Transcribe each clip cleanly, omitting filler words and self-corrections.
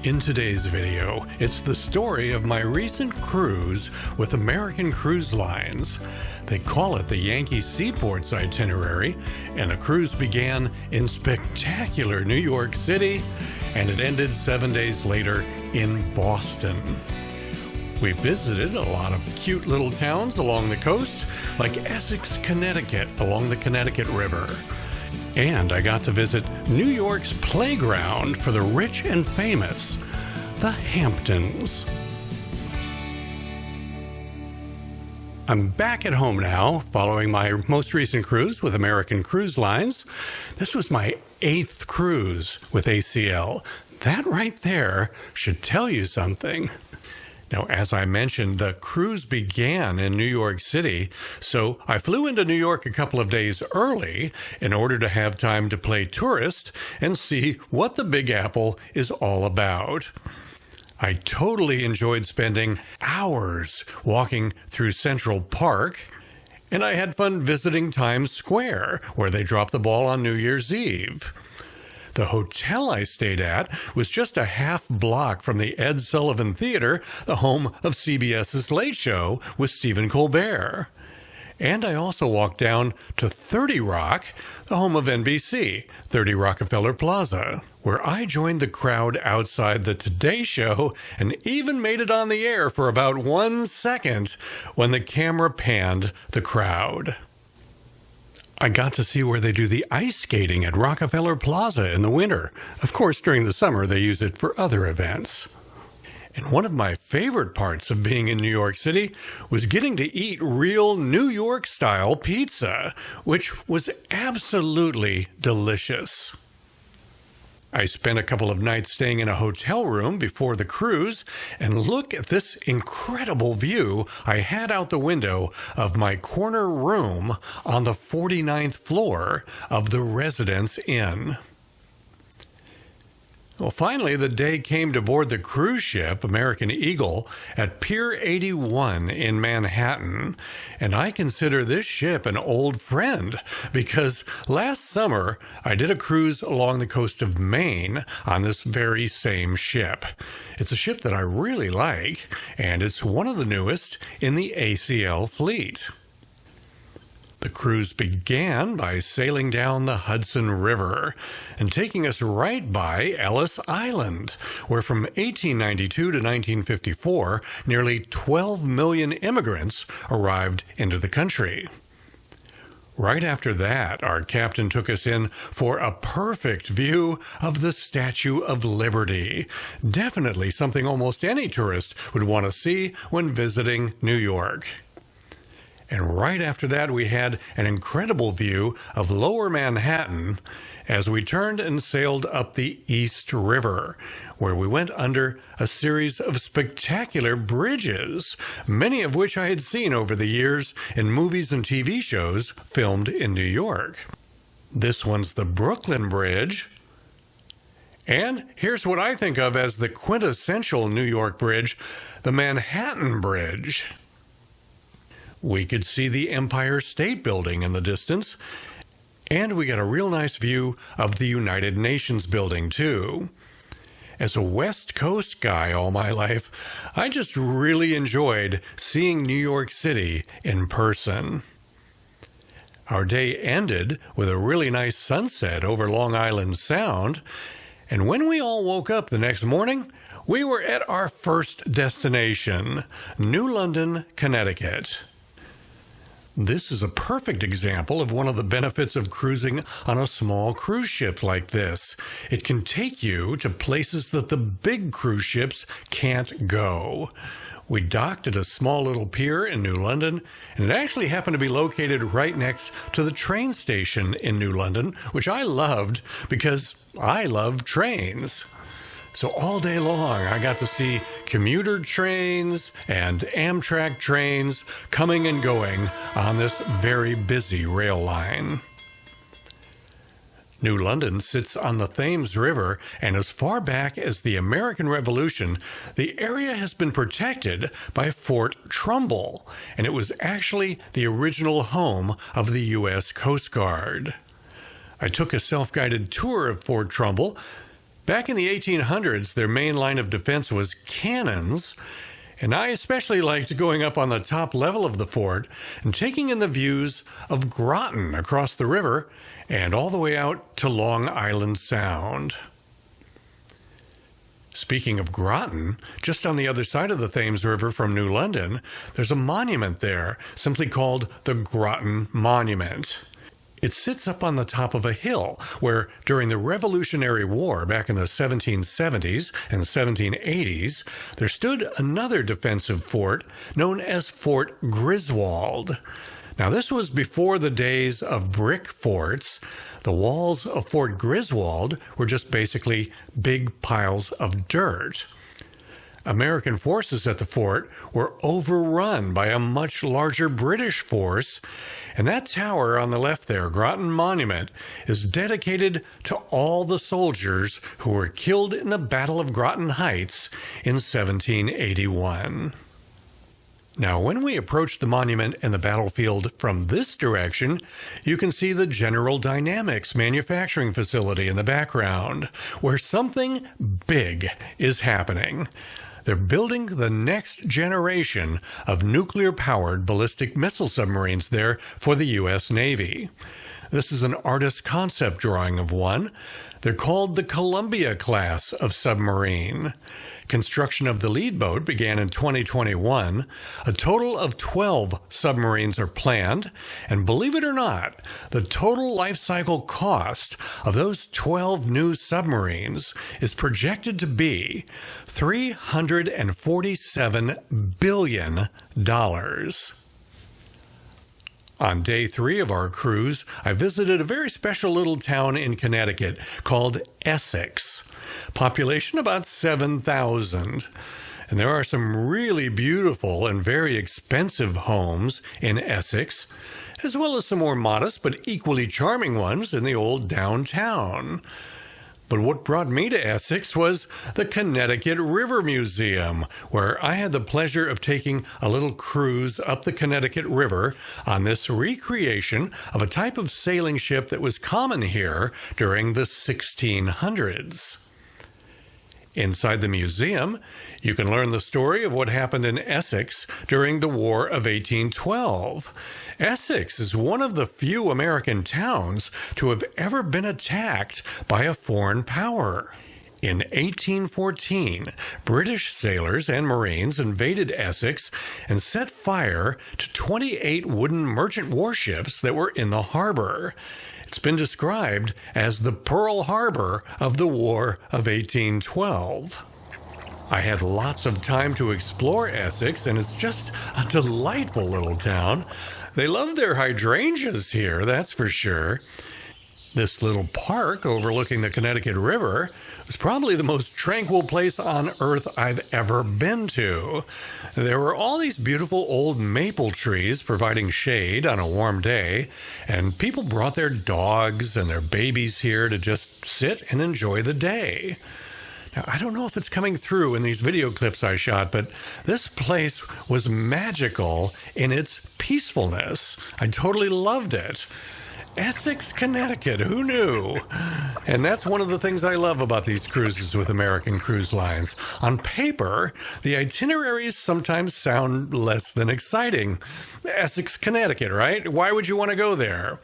In today's video, it's the story of my recent cruise with American Cruise Lines. They call it the Yankee Seaports Itinerary, and the cruise began in spectacular New York City, and it ended 7 days later in Boston. We visited a lot of cute little towns along the coast, like Essex, Connecticut, along the Connecticut River. And I got to visit New York's playground for the rich and famous, the Hamptons. I'm back at home now, following my most recent cruise with American Cruise Lines. This was my 8th cruise with ACL. That right there should tell you something. Now, as I mentioned, the cruise began in New York City, so I flew into New York a couple of days early in order to have time to play tourist and see what the Big Apple is all about. I totally enjoyed spending hours walking through Central Park, and I had fun visiting Times Square, where they dropped the ball on New Year's Eve. The hotel I stayed at was just a half block from the Ed Sullivan Theater, the home of CBS's Late Show with Stephen Colbert. And I also walked down to 30 Rock, the home of NBC, 30 Rockefeller Plaza, where I joined the crowd outside the Today Show and even made it on the air for about 1 second when the camera panned the crowd. I got to see where they do the ice skating at Rockefeller Plaza in the winter. Of course, during the summer, they use it for other events. And one of my favorite parts of being in New York City was getting to eat real New York-style pizza, which was absolutely delicious. I spent a couple of nights staying in a hotel room before the cruise, and look at this incredible view I had out the window of my corner room on the 49th floor of the Residence Inn. Well, finally, the day came to board the cruise ship, American Eagle, at Pier 81 in Manhattan. And I consider this ship an old friend because last summer I did a cruise along the coast of Maine on this very same ship. It's a ship that I really like, and it's one of the newest in the ACL fleet. The cruise began by sailing down the Hudson River and taking us right by Ellis Island, where from 1892 to 1954, nearly 12 million immigrants arrived into the country. Right after that, our captain took us in for a perfect view of the Statue of Liberty. Definitely something almost any tourist would want to see when visiting New York. And right after that, we had an incredible view of Lower Manhattan as we turned and sailed up the East River, where we went under a series of spectacular bridges, many of which I had seen over the years in movies and TV shows filmed in New York. This one's the Brooklyn Bridge. And here's what I think of as the quintessential New York bridge, the Manhattan Bridge. We could see the Empire State Building in the distance, and we got a real nice view of the United Nations building, too. As a West Coast guy all my life, I just really enjoyed seeing New York City in person. Our day ended with a really nice sunset over Long Island Sound, and when we all woke up the next morning, we were at our first destination, New London, Connecticut. This is a perfect example of one of the benefits of cruising on a small cruise ship like this. It can take you to places that the big cruise ships can't go. We docked at a small little pier in New London, and it actually happened to be located right next to the train station in New London, which I loved because I love trains. So all day long, I got to see commuter trains and Amtrak trains coming and going on this very busy rail line. New London sits on the Thames River, and as far back as the American Revolution, the area has been protected by Fort Trumbull, and it was actually the original home of the U.S. Coast Guard. I took a self-guided tour of Fort Trumbull, Back in the 1800s, their main line of defense was cannons, and I especially liked going up on the top level of the fort and taking in the views of Groton across the river and all the way out to Long Island Sound. Speaking of Groton, just on the other side of the Thames River from New London, there's a monument there, simply called the Groton Monument. It sits up on the top of a hill where, during the Revolutionary War back in the 1770s and 1780s, there stood another defensive fort known as Fort Griswold. Now, this was before the days of brick forts. The walls of Fort Griswold were just basically big piles of dirt. American forces at the fort were overrun by a much larger British force, and that tower on the left there, Groton Monument, is dedicated to all the soldiers who were killed in the Battle of Groton Heights in 1781. Now, when we approach the monument and the battlefield from this direction, you can see the General Dynamics manufacturing facility in the background, where something big is happening. They're building the next generation of nuclear-powered ballistic missile submarines there for the U.S. Navy. This is an artist's concept drawing of one. They're called the Columbia class of submarine. Construction of the lead boat began in 2021. A total of 12 submarines are planned, and believe it or not, the total life cycle cost of those 12 new submarines is projected to be $347 billion. On day 3 of our cruise, I visited a very special little town in Connecticut called Essex. Population about 7,000. And there are some really beautiful and very expensive homes in Essex, as well as some more modest but equally charming ones in the old downtown. But what brought me to Essex was the Connecticut River Museum, where I had the pleasure of taking a little cruise up the Connecticut River on this recreation of a type of sailing ship that was common here during the 1600s. Inside the museum, you can learn the story of what happened in Essex during the War of 1812. Essex is one of the few American towns to have ever been attacked by a foreign power. In 1814, British sailors and Marines invaded Essex and set fire to 28 wooden merchant warships that were in the harbor. It's been described as the Pearl Harbor of the War of 1812. I had lots of time to explore Essex, and it's just a delightful little town. They love their hydrangeas here, that's for sure. This little park overlooking the Connecticut River was probably the most tranquil place on earth I've ever been to. There were all these beautiful old maple trees providing shade on a warm day, and people brought their dogs and their babies here to just sit and enjoy the day. Now, I don't know if it's coming through in these video clips I shot, but this place was magical in its peacefulness. I totally loved it. Essex, Connecticut, who knew? And that's one of the things I love about these cruises with American Cruise Lines. On paper, the itineraries sometimes sound less than exciting. Essex, Connecticut, right? Why would you want to go there?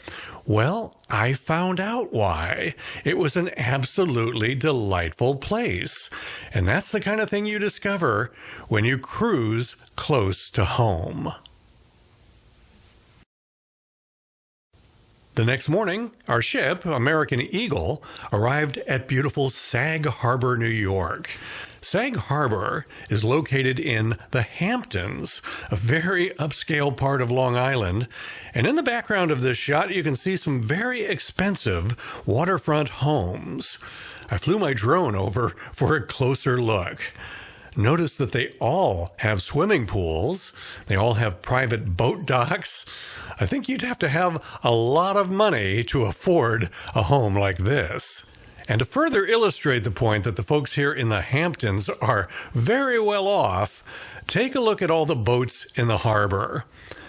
Well, I found out why. It was an absolutely delightful place. And that's the kind of thing you discover when you cruise close to home. The next morning, our ship, American Eagle, arrived at beautiful Sag Harbor, New York. Sag Harbor is located in the Hamptons, a very upscale part of Long Island. And in the background of this shot, you can see some very expensive waterfront homes. I flew my drone over for a closer look. Notice that they all have swimming pools. They all have private boat docks. I think you'd have to have a lot of money to afford a home like this. And to further illustrate the point that the folks here in the Hamptons are very well off, take a look at all the boats in the harbor.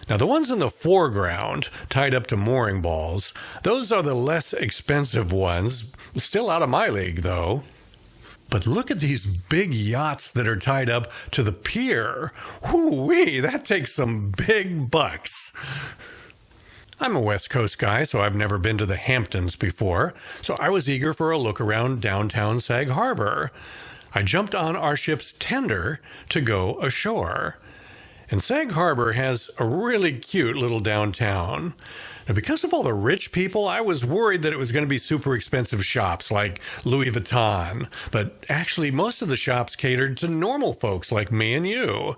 Now, the ones in the foreground, tied up to mooring balls, those are the less expensive ones, still out of my league, though. But look at these big yachts that are tied up to the pier. Whoo-wee, that takes some big bucks. I'm a West Coast guy, so I've never been to the Hamptons before, so I was eager for a look around downtown Sag Harbor. I jumped on our ship's tender to go ashore. And Sag Harbor has a really cute little downtown. Now, because of all the rich people, I was worried that it was going to be super expensive shops like Louis Vuitton. But actually, most of the shops catered to normal folks like me and you.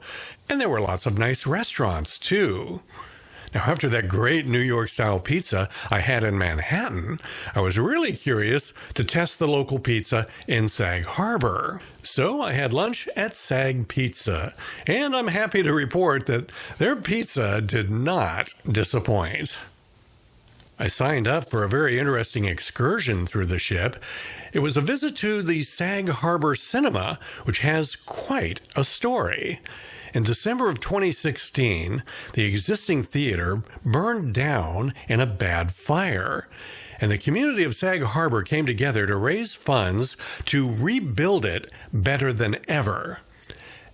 And there were lots of nice restaurants, too. Now, after that great New York-style pizza I had in Manhattan, I was really curious to test the local pizza in Sag Harbor. So I had lunch at Sag Pizza, and I'm happy to report that their pizza did not disappoint. I signed up for a very interesting excursion through the ship. It was a visit to the Sag Harbor Cinema, which has quite a story. In December of 2016, the existing theater burned down in a bad fire, and the community of Sag Harbor came together to raise funds to rebuild it better than ever.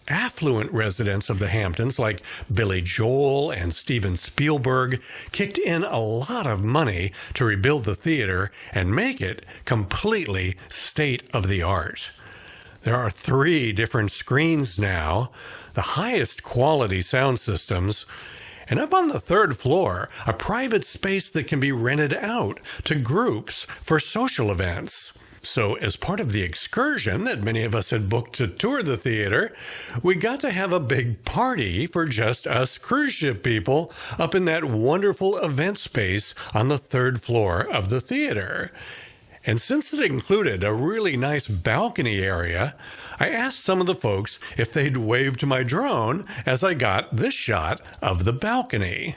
Affluent residents of the Hamptons like Billy Joel and Steven Spielberg kicked in a lot of money to rebuild the theater and make it completely state-of-the-art. There are 3 different screens now, the highest quality sound systems, and up on the 3rd floor, a private space that can be rented out to groups for social events. So as part of the excursion that many of us had booked to tour the theater, we got to have a big party for just us cruise ship people up in that wonderful event space on the 3rd floor of the theater. And since it included a really nice balcony area, I asked some of the folks if they'd wave to my drone as I got this shot of the balcony.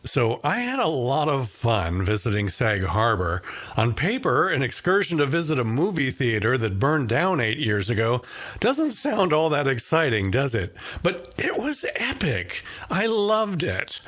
So I had a lot of fun visiting Sag Harbor. On paper, an excursion to visit a movie theater that burned down 8 years ago doesn't sound all that exciting, does it? But it was epic. I loved it.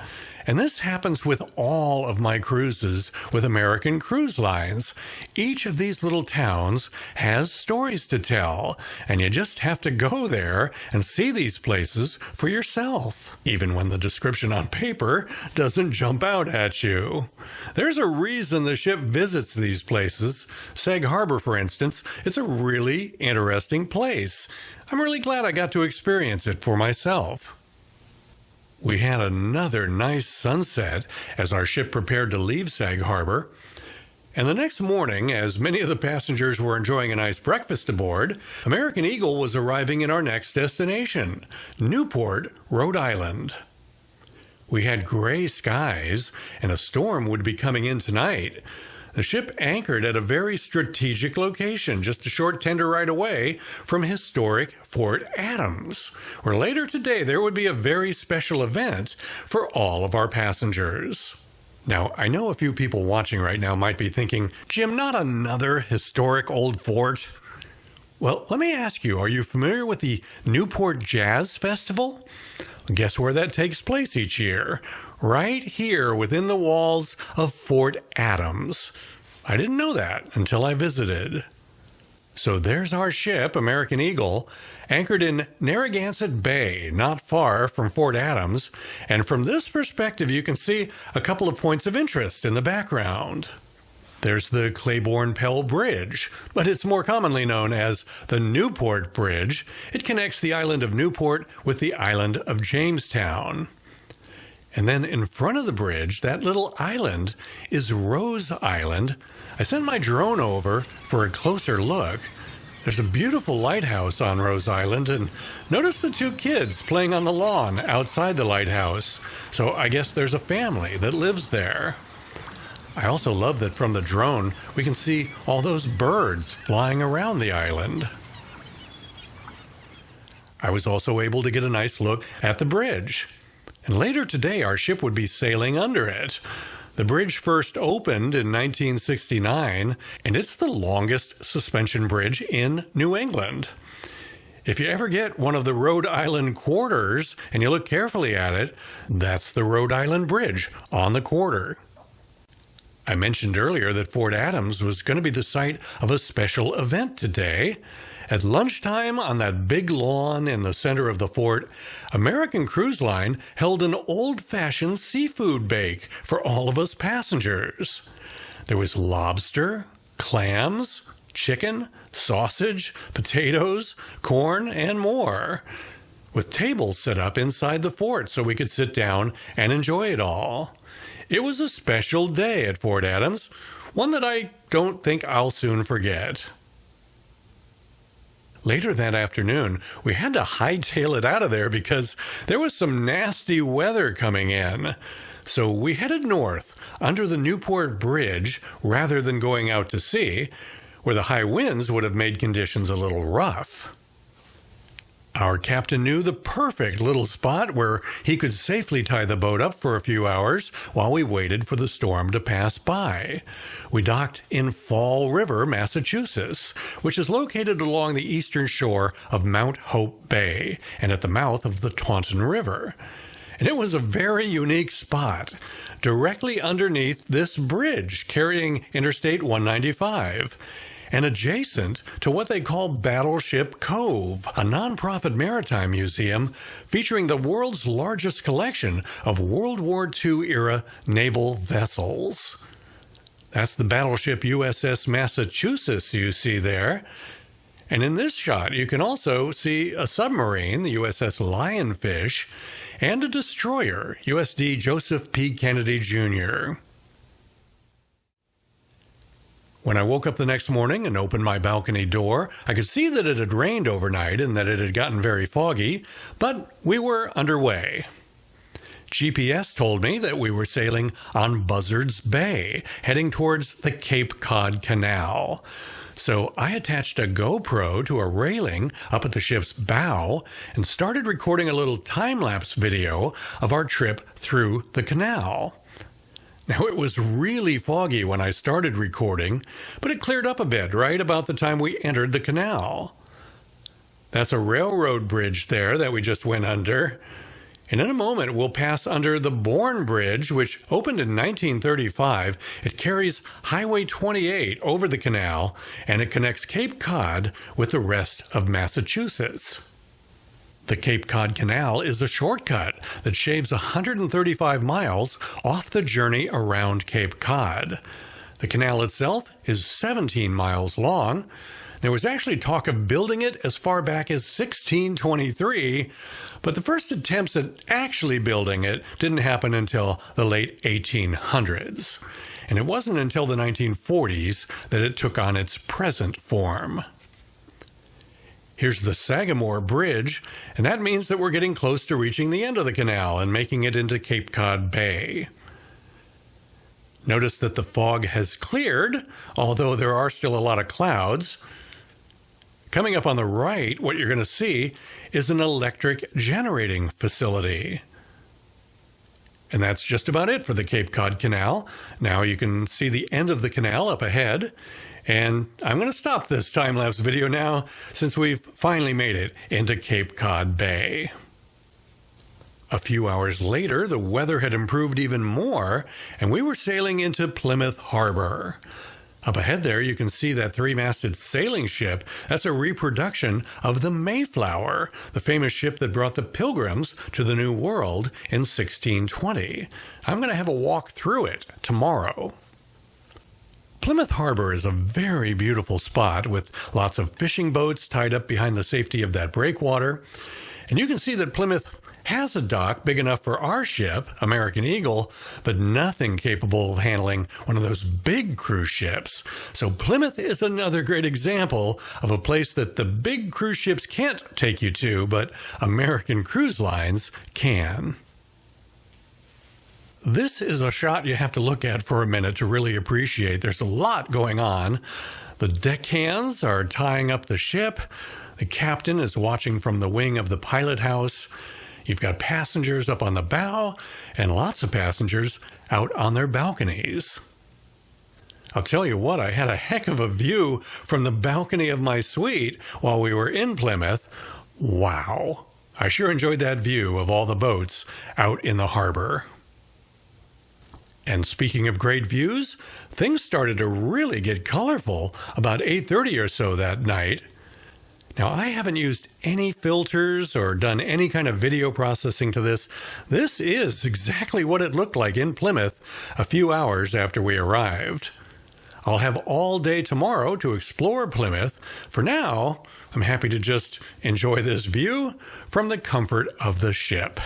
And this happens with all of my cruises with American Cruise Lines. Each of these little towns has stories to tell, and you just have to go there and see these places for yourself, even when the description on paper doesn't jump out at you. There's a reason the ship visits these places. Sag Harbor, for instance, it's a really interesting place. I'm really glad I got to experience it for myself. We had another nice sunset as our ship prepared to leave Sag Harbor. And the next morning, as many of the passengers were enjoying a nice breakfast aboard, American Eagle was arriving in our next destination, Newport, Rhode Island. We had gray skies, and a storm would be coming in tonight. The ship anchored at a very strategic location, just a short tender ride away from historic Fort Adams, where later today there would be a very special event for all of our passengers. Now, I know a few people watching right now might be thinking, Jim, not another historic old fort? Well, let me ask you, are you familiar with the Newport Jazz Festival? Guess where that takes place each year? Right here within the walls of Fort Adams. I didn't know that until I visited. So there's our ship, American Eagle, anchored in Narragansett Bay, not far from Fort Adams. And from this perspective, you can see a couple of points of interest in the background. There's the Claiborne Pell Bridge, but it's more commonly known as the Newport Bridge. It connects the island of Newport with the island of Jamestown. And then in front of the bridge, that little island is Rose Island. I sent my drone over for a closer look. There's a beautiful lighthouse on Rose Island, and notice the 2 kids playing on the lawn outside the lighthouse. So I guess there's a family that lives there. I also love that from the drone, we can see all those birds flying around the island. I was also able to get a nice look at the bridge. And later today, our ship would be sailing under it. The bridge first opened in 1969, and it's the longest suspension bridge in New England. If you ever get one of the Rhode Island quarters and you look carefully at it, that's the Rhode Island Bridge on the quarter. I mentioned earlier that Fort Adams was going to be the site of a special event today, at lunchtime on that big lawn in the center of the fort, American Cruise Line held an old-fashioned seafood bake for all of us passengers. There was lobster, clams, chicken, sausage, potatoes, corn, and more, with tables set up inside the fort so we could sit down and enjoy it all. It was a special day at Fort Adams, one that I don't think I'll soon forget. Later that afternoon, we had to hightail it out of there because there was some nasty weather coming in. So we headed north under the Newport Bridge rather than going out to sea, where the high winds would have made conditions a little rough. Our captain knew the perfect little spot where he could safely tie the boat up for a few hours while we waited for the storm to pass by. We docked in Fall River, Massachusetts, which is located along the eastern shore of Mount Hope Bay and at the mouth of the Taunton River. And it was a very unique spot, directly underneath this bridge carrying Interstate 195. And adjacent to what they call Battleship Cove, a nonprofit maritime museum featuring the world's largest collection of World War II-era naval vessels. That's the battleship USS Massachusetts you see there. And in this shot, you can also see a submarine, the USS Lionfish, and a destroyer, USD Joseph P. Kennedy, Jr. When I woke up the next morning and opened my balcony door, I could see that it had rained overnight and that it had gotten very foggy, but we were underway. GPS told me that we were sailing on Buzzards Bay, heading towards the Cape Cod Canal. So I attached a GoPro to a railing up at the ship's bow and started recording a little time-lapse video of our trip through the canal. Now, it was really foggy when I started recording, but it cleared up a bit right about the time we entered the canal. That's a railroad bridge there that we just went under. And in a moment, we'll pass under the Bourne Bridge, which opened in 1935. It carries Highway 28 over the canal, and it connects Cape Cod with the rest of Massachusetts. The Cape Cod Canal is a shortcut that shaves 135 miles off the journey around Cape Cod. The canal itself is 17 miles long. There was actually talk of building it as far back as 1623, but the first attempts at actually building it didn't happen until the late 1800s. And it wasn't until the 1940s that it took on its present form. Here's the Sagamore Bridge, and that means that we're getting close to reaching the end of the canal and making it into Cape Cod Bay. Notice that the fog has cleared, although there are still a lot of clouds. Coming up on the right, what you're going to see is an electric generating facility. And that's just about it for the Cape Cod Canal. Now you can see the end of the canal up ahead. And I'm going to stop this time-lapse video now since we've finally made it into Cape Cod Bay. A few hours later, the weather had improved even more, and we were sailing into Plymouth Harbor. Up ahead there, you can see that three-masted sailing ship. That's a reproduction of the Mayflower, the famous ship that brought the Pilgrims to the New World in 1620. I'm going to have a walk through it tomorrow. Plymouth Harbor is a very beautiful spot with lots of fishing boats tied up behind the safety of that breakwater. And you can see that Plymouth has a dock big enough for our ship, American Eagle, but nothing capable of handling one of those big cruise ships. So Plymouth is another great example of a place that the big cruise ships can't take you to, but American Cruise Lines can. This is a shot you have to look at for a minute to really appreciate. There's a lot going on. The deckhands are tying up the ship. The captain is watching from the wing of the pilot house. You've got passengers up on the bow and lots of passengers out on their balconies. I'll tell you what, I had a heck of a view from the balcony of my suite while we were in Plymouth. Wow. I sure enjoyed that view of all the boats out in the harbor. And speaking of great views, things started to really get colorful about 8:30 or so that night. Now, I haven't used any filters or done any kind of video processing to this. This is exactly what it looked like in Plymouth a few hours after we arrived. I'll have all day tomorrow to explore Plymouth. For now, I'm happy to just enjoy this view from the comfort of the ship.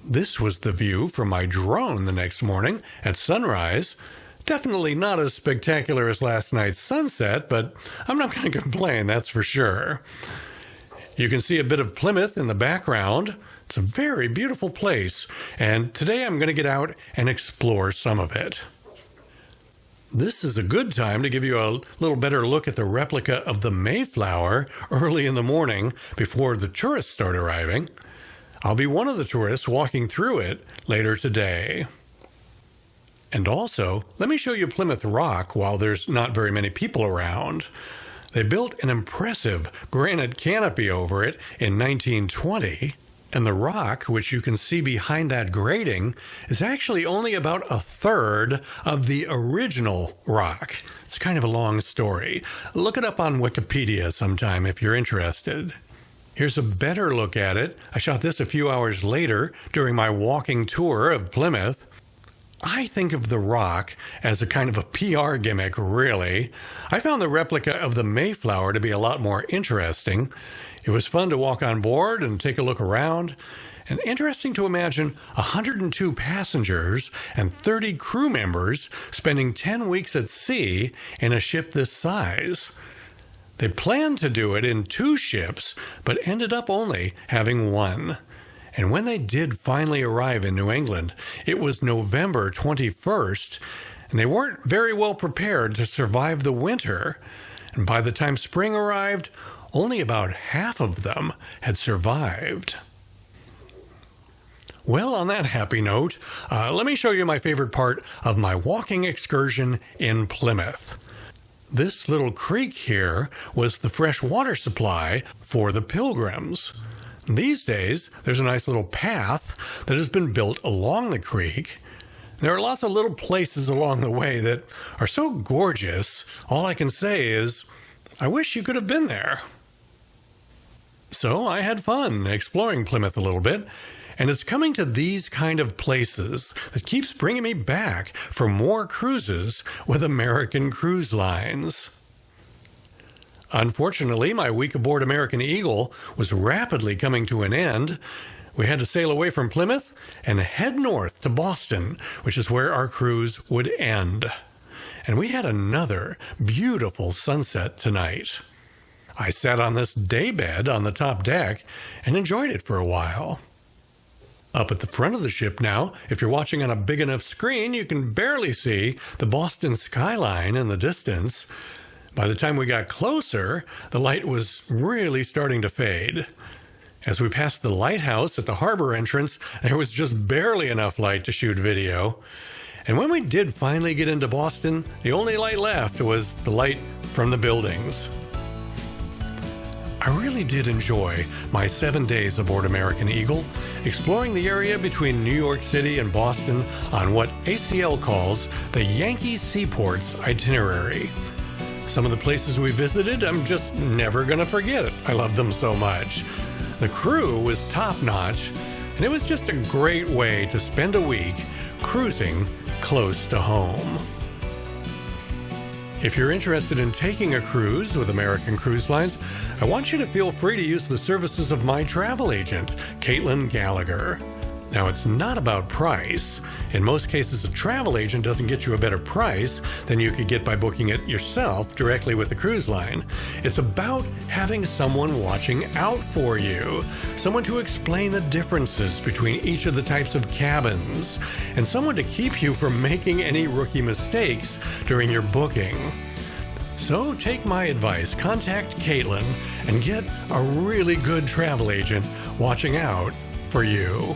This was the view from my drone the next morning at sunrise. Definitely not as spectacular as last night's sunset, but I'm not going to complain, that's for sure. You can see a bit of Plymouth in the background. It's a very beautiful place, and today I'm going to get out and explore some of it. This is a good time to give you a little better look at the replica of the Mayflower early in the morning before the tourists start arriving. I'll be one of the tourists walking through it later today. And also, let me show you Plymouth Rock while there's not very many people around. They built an impressive granite canopy over it in 1920, and the rock, which you can see behind that grating, is actually only about a third of the original rock. It's kind of a long story. Look it up on Wikipedia sometime if you're interested. Here's a better look at it. I shot this a few hours later during my walking tour of Plymouth. I think of the rock as a kind of a PR gimmick, really. I found the replica of the Mayflower to be a lot more interesting. It was fun to walk on board and take a look around, and interesting to imagine 102 passengers and 30 crew members spending 10 weeks at sea in a ship this size. They planned to do it in 2 ships, but ended up only having 1. And when they did finally arrive in New England, it was November 21st, and they weren't very well prepared to survive the winter. And by the time spring arrived, only about half of them had survived. Well, on that happy note, let me show you my favorite part of my walking excursion in Plymouth. This little creek here was the fresh water supply for the pilgrims. These days, there's a nice little path that has been built along the creek. There are lots of little places along the way that are so gorgeous, all I can say is, I wish you could have been there. So I had fun exploring Plymouth a little bit, and it's coming to these kind of places that keeps bringing me back for more cruises with American Cruise Lines. Unfortunately, my week aboard American Eagle was rapidly coming to an end. We had to sail away from Plymouth and head north to Boston, which is where our cruise would end. And we had another beautiful sunset tonight. I sat on this daybed on the top deck and enjoyed it for a while. Up at the front of the ship now, if you're watching on a big enough screen, you can barely see the Boston skyline in the distance. By the time we got closer, the light was really starting to fade. As we passed the lighthouse at the harbor entrance, there was just barely enough light to shoot video. And when we did finally get into Boston, the only light left was the light from the buildings. I really did enjoy my 7 days aboard American Eagle, exploring the area between New York City and Boston on what ACL calls the Yankee Seaports Itinerary. Some of the places we visited, I'm just never going to forget. I love them so much. The crew was top-notch, and it was just a great way to spend a week cruising close to home. If you're interested in taking a cruise with American Cruise Lines, I want you to feel free to use the services of my travel agent, Caitlin Gallagher. Now, it's not about price. In most cases, a travel agent doesn't get you a better price than you could get by booking it yourself directly with the cruise line. It's about having someone watching out for you, someone to explain the differences between each of the types of cabins, and someone to keep you from making any rookie mistakes during your booking. So take my advice, contact Caitlin, and get a really good travel agent watching out for you.